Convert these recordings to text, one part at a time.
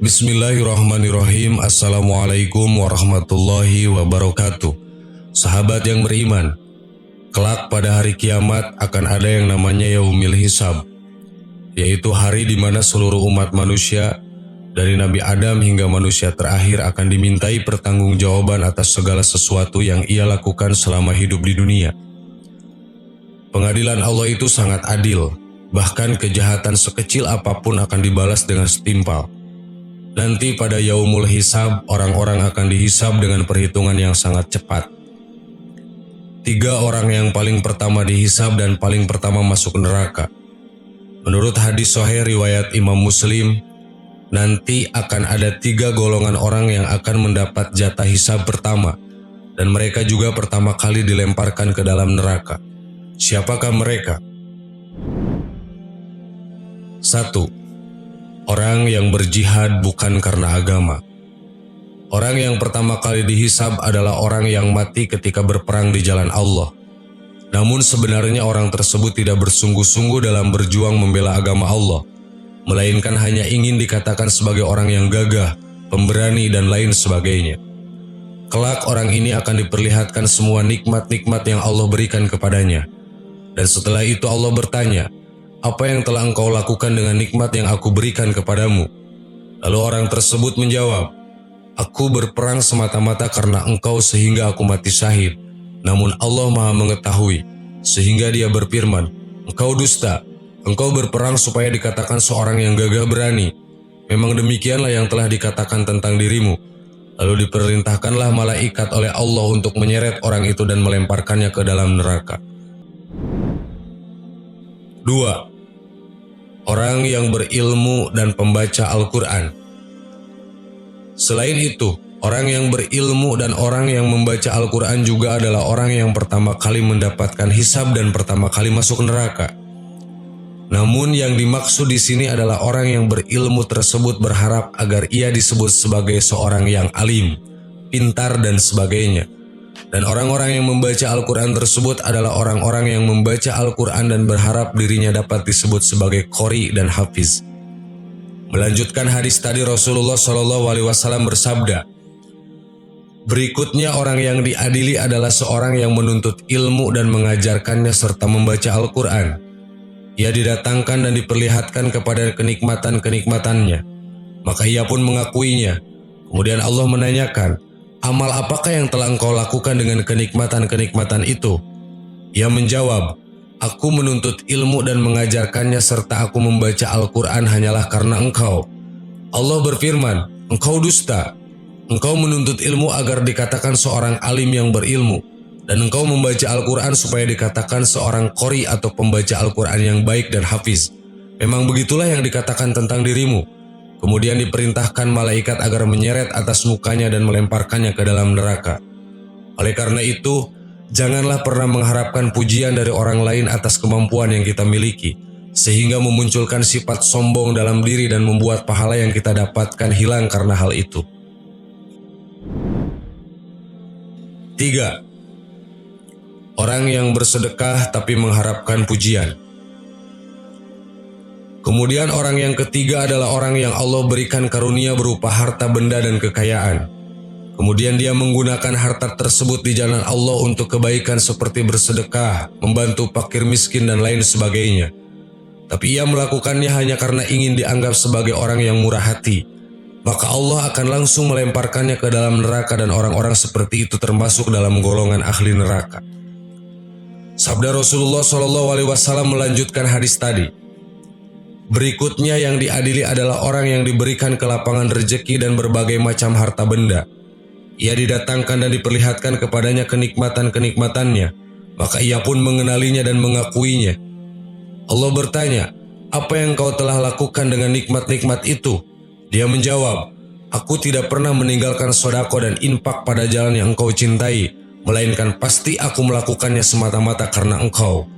Bismillahirrahmanirrahim. Assalamualaikum warahmatullahi wabarakatuh. Sahabat yang beriman, kelak pada hari kiamat akan ada yang namanya Yaumil Hisab, yaitu hari di mana seluruh umat manusia dari Nabi Adam hingga manusia terakhir akan dimintai pertanggungjawaban atas segala sesuatu yang ia lakukan selama hidup di dunia. Pengadilan Allah itu sangat adil, bahkan kejahatan sekecil apapun akan dibalas dengan setimpal. Nanti pada Yaumul Hisab, orang-orang akan dihisab dengan perhitungan yang sangat cepat. 3 orang yang paling pertama dihisab dan paling pertama masuk neraka. Menurut hadis sahih riwayat Imam Muslim, nanti akan ada 3 golongan orang yang akan mendapat jatah hisab pertama, dan mereka juga pertama kali dilemparkan ke dalam neraka. Siapakah mereka? 1. Orang yang berjihad bukan karena agama. Orang yang pertama kali dihisab adalah orang yang mati ketika berperang di jalan Allah. Namun sebenarnya orang tersebut tidak bersungguh-sungguh dalam berjuang membela agama Allah, melainkan hanya ingin dikatakan sebagai orang yang gagah, pemberani, dan lain sebagainya. Kelak orang ini akan diperlihatkan semua nikmat-nikmat yang Allah berikan kepadanya. Dan setelah itu Allah bertanya, "Apa yang telah engkau lakukan dengan nikmat yang aku berikan kepadamu?" Lalu orang tersebut menjawab, "Aku berperang semata-mata karena engkau sehingga aku mati syahid." Namun Allah Maha mengetahui, sehingga dia berfirman, "Engkau dusta, engkau berperang supaya dikatakan seorang yang gagah berani. Memang demikianlah yang telah dikatakan tentang dirimu." Lalu diperintahkanlah malaikat oleh Allah untuk menyeret orang itu dan melemparkannya ke dalam neraka. 2. Orang yang berilmu dan pembaca Al-Quran. Selain itu, orang yang berilmu dan orang yang membaca Al-Quran juga adalah orang yang pertama kali mendapatkan hisab dan pertama kali masuk neraka. Namun yang dimaksud di sini adalah orang yang berilmu tersebut berharap agar ia disebut sebagai seorang yang alim, pintar, dan sebagainya. Dan orang-orang yang membaca Al-Quran tersebut adalah orang-orang yang membaca Al-Quran dan berharap dirinya dapat disebut sebagai qori dan hafiz. Melanjutkan hadis tadi, Rasulullah SAW bersabda, "Berikutnya orang yang diadili adalah seorang yang menuntut ilmu dan mengajarkannya serta membaca Al-Quran. Ia didatangkan dan diperlihatkan kepada kenikmatan-kenikmatannya, maka ia pun mengakuinya. Kemudian Allah menanyakan, 'Amal apakah yang telah engkau lakukan dengan kenikmatan-kenikmatan itu?' Ia menjawab, 'Aku menuntut ilmu dan mengajarkannya serta aku membaca Al-Quran hanyalah karena engkau.' Allah berfirman, 'Engkau dusta. Engkau menuntut ilmu agar dikatakan seorang alim yang berilmu, dan engkau membaca Al-Quran supaya dikatakan seorang qori atau pembaca Al-Quran yang baik dan hafiz. Memang begitulah yang dikatakan tentang dirimu.' Kemudian diperintahkan malaikat agar menyeret atas mukanya dan melemparkannya ke dalam neraka. Oleh karena itu, janganlah pernah mengharapkan pujian dari orang lain atas kemampuan yang kita miliki, sehingga memunculkan sifat sombong dalam diri dan membuat pahala yang kita dapatkan hilang karena hal itu. 3. Orang yang bersedekah tapi mengharapkan pujian. Kemudian orang yang ketiga adalah orang yang Allah berikan karunia berupa harta benda dan kekayaan. Kemudian dia menggunakan harta tersebut di jalan Allah untuk kebaikan seperti bersedekah, membantu fakir miskin, dan lain sebagainya. Tapi ia melakukannya hanya karena ingin dianggap sebagai orang yang murah hati. Maka Allah akan langsung melemparkannya ke dalam neraka dan orang-orang seperti itu termasuk dalam golongan ahli neraka. Sabda Rasulullah SAW melanjutkan hadis tadi. Berikutnya yang diadili adalah orang yang diberikan kelapangan rezeki dan berbagai macam harta benda. Ia didatangkan dan diperlihatkan kepadanya kenikmatan-kenikmatannya, maka ia pun mengenalinya dan mengakuinya. Allah bertanya, "Apa yang kau telah lakukan dengan nikmat-nikmat itu?" Dia menjawab, "Aku tidak pernah meninggalkan sodako dan infak pada jalan yang engkau cintai, melainkan pasti aku melakukannya semata-mata karena engkau."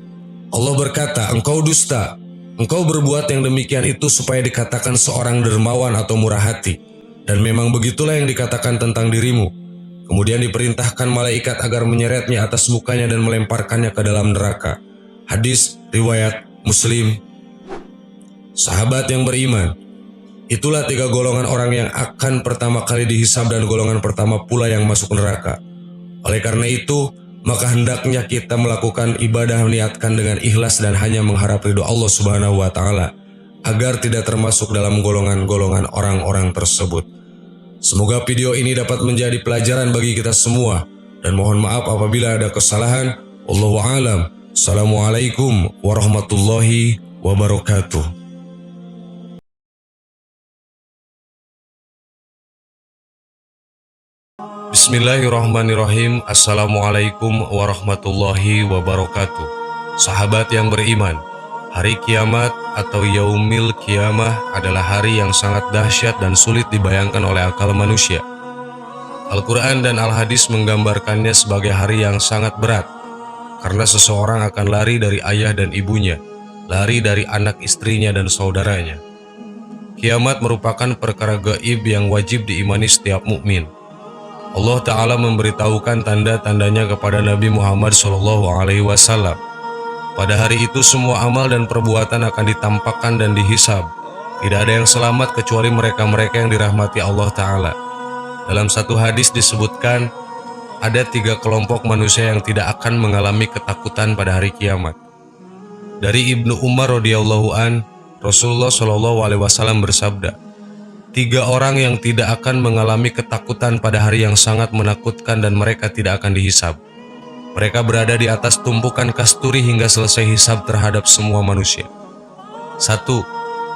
Allah berkata, "Engkau dusta. Engkau berbuat yang demikian itu supaya dikatakan seorang dermawan atau murah hati. Dan memang begitulah yang dikatakan tentang dirimu." Kemudian diperintahkan malaikat agar menyeretnya atas mukanya dan melemparkannya ke dalam neraka. Hadis riwayat Muslim. Sahabat yang beriman, Itulah 3 golongan orang yang akan pertama kali dihisab dan golongan pertama pula yang masuk neraka. Oleh karena itu, maka hendaknya kita melakukan ibadah niatkan dengan ikhlas dan hanya mengharap ridho Allah Subhanahu wa taala agar tidak termasuk dalam golongan-golongan orang-orang tersebut. Semoga video ini dapat menjadi pelajaran bagi kita semua dan mohon maaf apabila ada kesalahan. Wallahu a'lam. Assalamualaikum warahmatullahi wabarakatuh. Bismillahirrahmanirrahim. Assalamualaikum warahmatullahi wabarakatuh. Sahabat yang beriman, hari kiamat atau yaumil kiamah adalah hari yang sangat dahsyat dan sulit dibayangkan oleh akal manusia. Al-Quran dan Al-Hadis menggambarkannya sebagai hari yang sangat berat, karena seseorang akan lari dari ayah dan ibunya, lari dari anak istrinya dan saudaranya. Kiamat merupakan perkara gaib yang wajib diimani setiap mukmin. Allah Ta'ala memberitahukan tanda-tandanya kepada Nabi Muhammad SAW. Pada hari itu semua amal dan perbuatan akan ditampakkan dan dihisab. Tidak ada yang selamat kecuali mereka-mereka yang dirahmati Allah Ta'ala. Dalam satu hadis disebutkan, ada 3 kelompok manusia yang tidak akan mengalami ketakutan pada hari kiamat. Dari Ibnu Umar radhiyallahu an, Rasulullah SAW bersabda, 3 orang yang tidak akan mengalami ketakutan pada hari yang sangat menakutkan dan mereka tidak akan dihisab. Mereka berada di atas tumpukan kasturi hingga selesai hisab terhadap semua manusia. 1.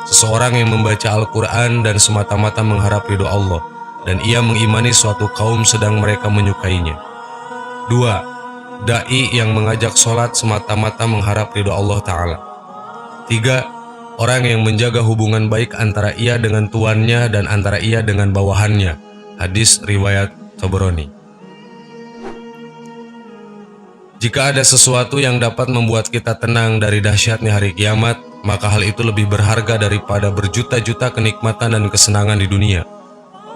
Seseorang yang membaca Al-Quran dan semata-mata mengharap ridho Allah, dan ia mengimani suatu kaum sedang mereka menyukainya. 2. Da'i yang mengajak sholat semata-mata mengharap ridho Allah Ta'ala. 3. Orang yang menjaga hubungan baik antara ia dengan tuannya dan antara ia dengan bawahannya. Hadis riwayat Tabrani. Jika ada sesuatu yang dapat membuat kita tenang dari dahsyatnya hari kiamat, maka hal itu lebih berharga daripada berjuta-juta kenikmatan dan kesenangan di dunia.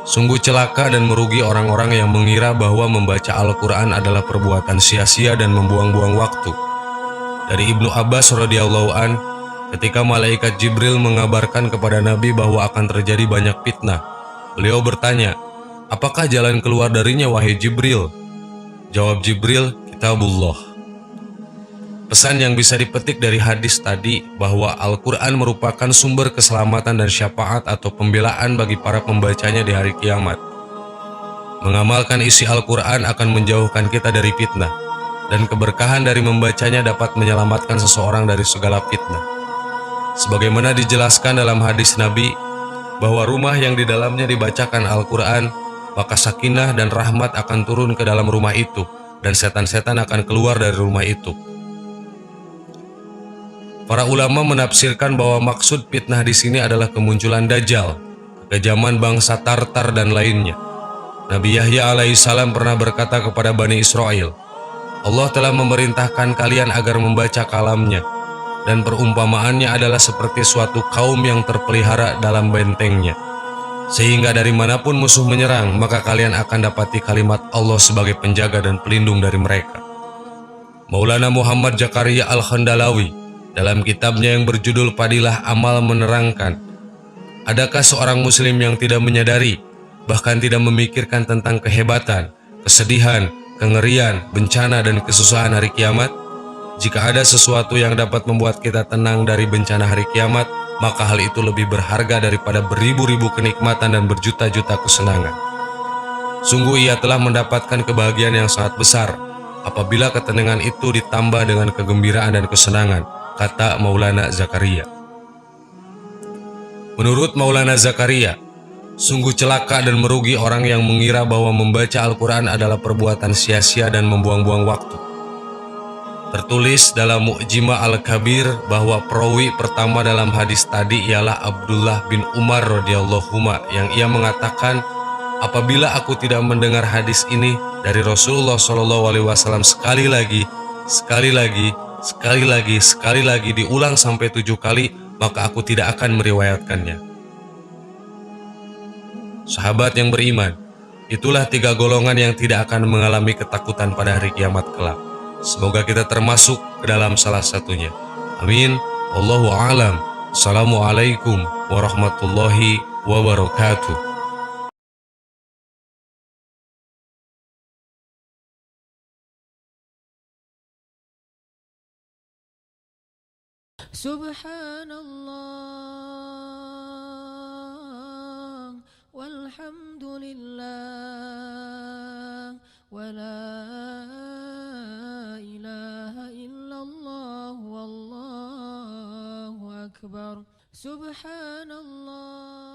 Sungguh celaka dan merugi orang-orang yang mengira bahwa membaca Al-Quran adalah perbuatan sia-sia dan membuang-buang waktu. Dari Ibnu Abbas radhiyallahu an, ketika malaikat Jibril mengabarkan kepada Nabi bahwa akan terjadi banyak fitnah, beliau bertanya, "Apakah jalan keluar darinya, wahai Jibril?" Jawab Jibril, "Kitabullah." Pesan yang bisa dipetik dari hadis tadi bahwa Al-Quran merupakan sumber keselamatan dan syafaat atau pembelaan bagi para pembacanya di hari kiamat. Mengamalkan isi Al-Quran akan menjauhkan kita dari fitnah, dan keberkahan dari membacanya dapat menyelamatkan seseorang dari segala fitnah. Sebagaimana dijelaskan dalam hadis Nabi, bahwa rumah yang di dalamnya dibacakan Al-Quran, maka sakinah dan rahmat akan turun ke dalam rumah itu, dan setan-setan akan keluar dari rumah itu. Para ulama menafsirkan bahwa maksud fitnah di sini adalah kemunculan Dajjal, kekejaman bangsa Tartar dan lainnya. Nabi Yahya alaihissalam pernah berkata kepada Bani Israel, "Allah telah memerintahkan kalian agar membaca kalamnya, dan perumpamaannya adalah seperti suatu kaum yang terpelihara dalam bentengnya, sehingga dari manapun musuh menyerang, maka kalian akan dapati kalimat Allah sebagai penjaga dan pelindung dari mereka." Maulana Muhammad Zakaria Al-Khandalawi dalam kitabnya yang berjudul Fadilah Amal menerangkan, adakah seorang muslim yang tidak menyadari, bahkan tidak memikirkan tentang kehebatan, kesedihan, kengerian, bencana dan kesusahan hari kiamat? Jika ada sesuatu yang dapat membuat kita tenang dari bencana hari kiamat, maka hal itu lebih berharga daripada beribu-ribu kenikmatan dan berjuta-juta kesenangan. Sungguh ia telah mendapatkan kebahagiaan yang sangat besar apabila ketenangan itu ditambah dengan kegembiraan dan kesenangan, kata Maulana Zakaria. Menurut Maulana Zakaria, sungguh celaka dan merugi orang yang mengira bahwa membaca Al-Quran adalah perbuatan sia-sia dan membuang-buang waktu. Tertulis dalam Mu'jimah Al-Kabir bahwa perawi pertama dalam hadis tadi ialah Abdullah bin Umar radhiyallahu anhu yang ia mengatakan, apabila aku tidak mendengar hadis ini dari Rasulullah SAW sekali lagi, diulang sampai 7 kali, maka aku tidak akan meriwayatkannya. Sahabat yang beriman, itulah 3 golongan yang tidak akan mengalami ketakutan pada hari kiamat kelak. Semoga kita termasuk ke dalam salah satunya. Amin. Wallahu a'lam. Assalamualaikum warahmatullahi wabarakatuh. Subhanallah walhamdulillah wala ilaha illallah, wallahu akbar. Subhanallah walhamdulillah wala ilaha illallah, wallahu akbar. Subhanallah walhamdulillah wala ilaha illallah, wallahu akbar. Subhanallah walhamdulillah wala ilaha illallah, wallahu akbar. Subhanallah walhamdulillah wala ilaha illallah, wallahu akbar. Subhanallah walhamdulillah wala ilaha illallah, wallahu akbar. Subhanallah